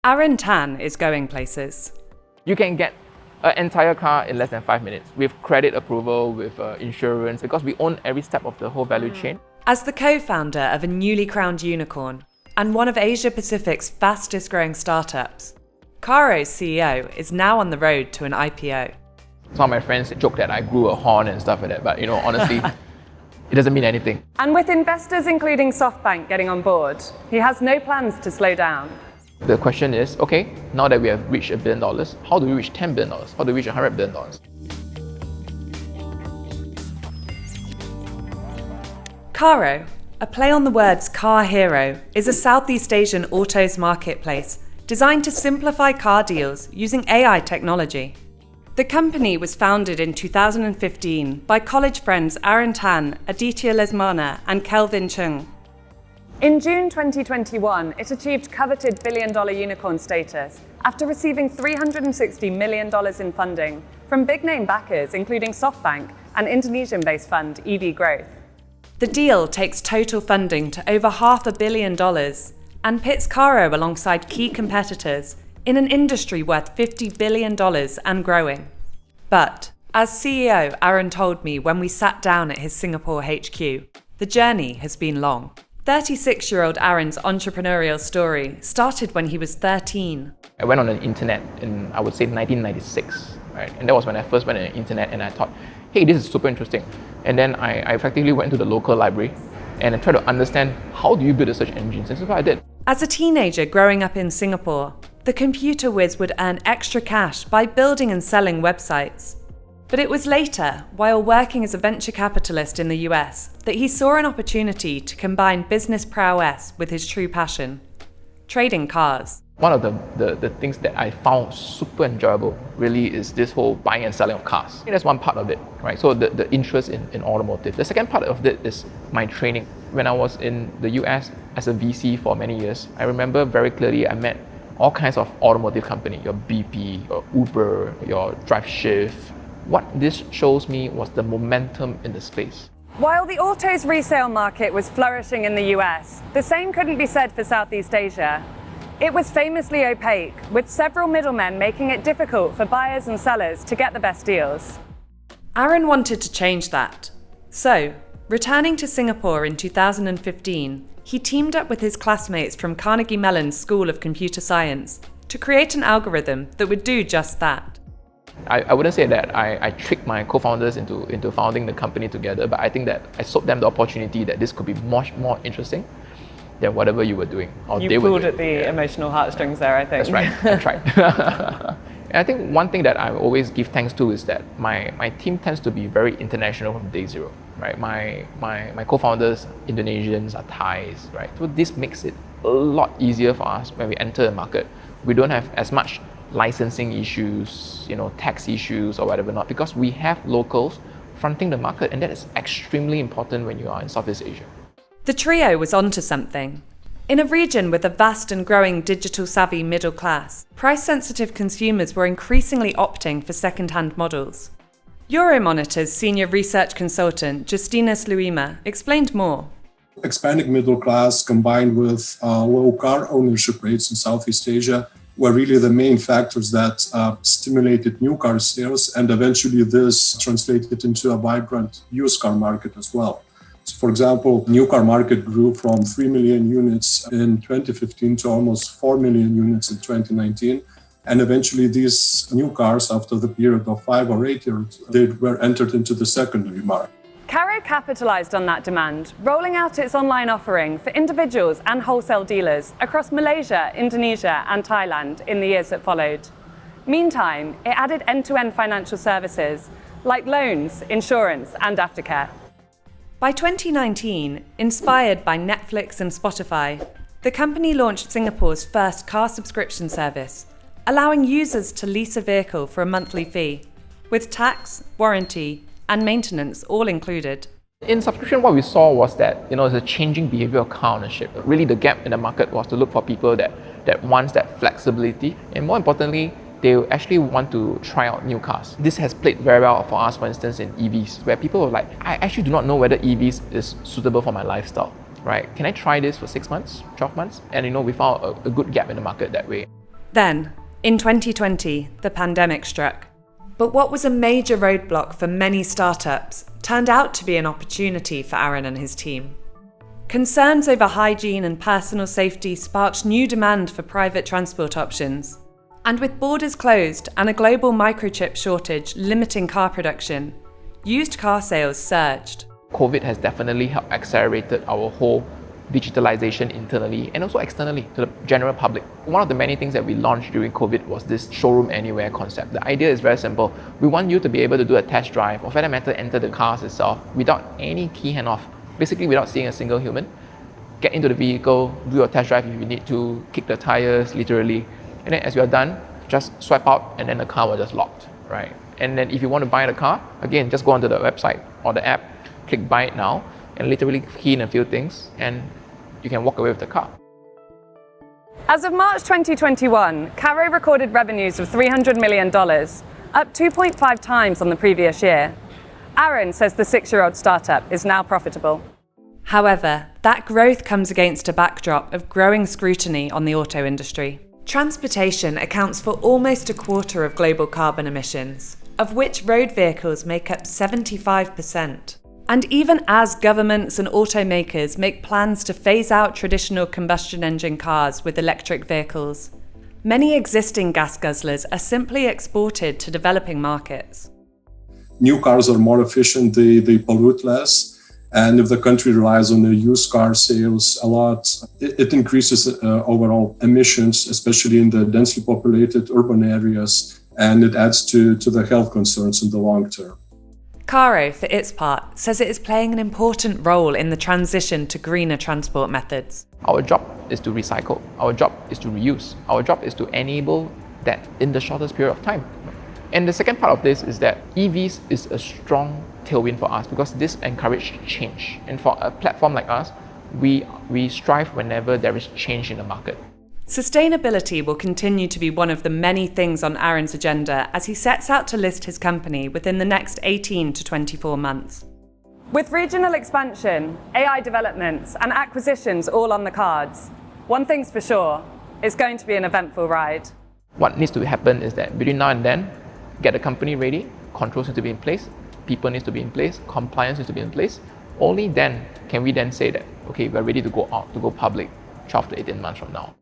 Aaron Tan is going places. You can get an entire car in less than 5 minutes with credit approval, with insurance, because we own every step of the whole value chain. As the co-founder of a newly crowned unicorn and one of Asia Pacific's fastest growing startups, Carro CEO is now on the road to an IPO. Some of my friends joke that I grew a horn and stuff like that, but honestly, it doesn't mean anything. And with investors including SoftBank getting on board, he has no plans to slow down. The question is, okay, now that we have reached $1 billion, how do we reach $10 billion? How do we reach $100 billion? Carro, a play on the words car hero, is a Southeast Asian autos marketplace designed to simplify car deals using AI technology. The company was founded in 2015 by college friends Aaron Tan, Aditya Lesmana, and Kelvin Chung. In June 2021, it achieved coveted billion-dollar unicorn status after receiving $360 million in funding from big-name backers including SoftBank and Indonesian-based fund EV Growth. The deal takes total funding to over $500 million and pits Carro alongside key competitors in an industry worth $50 billion and growing. But, as CEO Aaron told me when we sat down at his Singapore HQ, the journey has been long. 36-year-old Aaron's entrepreneurial story started when he was 13. I went on the internet in, I would say, 1996, right? And that was when I first went on the internet and I thought, hey, this is super interesting. And then I effectively went to the local library and I tried to understand how do you build a search engine. And that's what I did. As a teenager growing up in Singapore, the computer whiz would earn extra cash by building and selling websites. But it was later, while working as a venture capitalist in the US, that he saw an opportunity to combine business prowess with his true passion, trading cars. One of the things that I found super enjoyable really is this whole buying and selling of cars. That's one part of it, right? So the interest in automotive. The second part of it is my training. When I was in the US as a VC for many years, I remember very clearly I met all kinds of automotive companies, your BP, your Uber, your DriveShift. What this shows me was the momentum in the space. While the autos resale market was flourishing in the US, the same couldn't be said for Southeast Asia. It was famously opaque, with several middlemen making it difficult for buyers and sellers to get the best deals. Aaron wanted to change that. So, returning to Singapore in 2015, he teamed up with his classmates from Carnegie Mellon's School of Computer Science to create an algorithm that would do just that. I wouldn't say that I tricked my co-founders into founding the company together, but I think that I sold them the opportunity that this could be much more interesting than whatever you were doing. Or you they pulled were doing. at the emotional heartstrings there, I think. That's right, I tried. And I think one thing that I always give thanks to is that my team tends to be very international from day zero, right? My co-founders, Indonesians, are Thais, right? So this makes it a lot easier for us when we enter the market. We don't have as much licensing issues, tax issues or whatever not, because we have locals fronting the market, and that is extremely important when you are in Southeast Asia. The trio was onto something. In a region with a vast and growing digital-savvy middle class, price-sensitive consumers were increasingly opting for second-hand models. Euromonitor's senior research consultant, Justinas Luima, explained more. Expanding middle class combined with low car ownership rates in Southeast Asia were really the main factors that stimulated new car sales, and eventually this translated into a vibrant used car market as well. So for example, new car market grew from 3 million units in 2015 to almost 4 million units in 2019. And eventually these new cars, after the period of 5 or 8 years, they were entered into the secondary market. Carro capitalized on that demand, rolling out its online offering for individuals and wholesale dealers across Malaysia, Indonesia, and Thailand in the years that followed. Meantime, it added end-to-end financial services like loans, insurance, and aftercare. By 2019, inspired by Netflix and Spotify, the company launched Singapore's first car subscription service, allowing users to lease a vehicle for a monthly fee, with tax, warranty, and maintenance all included. In subscription, what we saw was that there's a changing behavior of car ownership. Really, the gap in the market was to look for people that wants that flexibility, and more importantly, they actually want to try out new cars. This has played very well for us, for instance, in EVs, where people were like, I actually do not know whether EVs is suitable for my lifestyle, right? Can I try this for 6 months, 12 months? And we found a good gap in the market that way. Then, in 2020, the pandemic struck. But what was a major roadblock for many startups turned out to be an opportunity for Aaron and his team. Concerns over hygiene and personal safety sparked new demand for private transport options. And with borders closed and a global microchip shortage limiting car production, used car sales surged. COVID has definitely helped accelerated our whole digitalization internally and also externally to the general public. One of the many things that we launched during COVID was this showroom anywhere concept. The idea is very simple. We want you to be able to do a test drive, or for that matter, enter the cars itself without any key handoff, basically without seeing a single human. Get into the vehicle, do your test drive if you need to, kick the tires literally, and then as you are done, just swipe out and then the car will just locked, right? And then if you want to buy the car, again, just go onto the website or the app, click buy it now, and literally key in a few things, and you can walk away with the car. As of March 2021, Carro recorded revenues of $300 million, up 2.5 times on the previous year. Aaron says the 6-year-old startup is now profitable. However, that growth comes against a backdrop of growing scrutiny on the auto industry. Transportation accounts for almost a quarter of global carbon emissions, of which road vehicles make up 75%. And even as governments and automakers make plans to phase out traditional combustion engine cars with electric vehicles, many existing gas guzzlers are simply exported to developing markets. New cars are more efficient, they pollute less. And if the country relies on the used car sales a lot, it increases overall emissions, especially in the densely populated urban areas, and it adds to the health concerns in the long term. Carro, for its part, says it is playing an important role in the transition to greener transport methods. Our job is to recycle. Our job is to reuse. Our job is to enable that in the shortest period of time. And the second part of this is that EVs is a strong tailwind for us because this encourages change. And for a platform like us, we strive whenever there is change in the market. Sustainability will continue to be one of the many things on Aaron's agenda as he sets out to list his company within the next 18 to 24 months. With regional expansion, AI developments, and acquisitions all on the cards, one thing's for sure, it's going to be an eventful ride. What needs to happen is that between now and then, get the company ready, controls need to be in place, people need to be in place, compliance needs to be in place. Only then can we then say that, okay, we're ready to go out, to go public 12 to 18 months from now.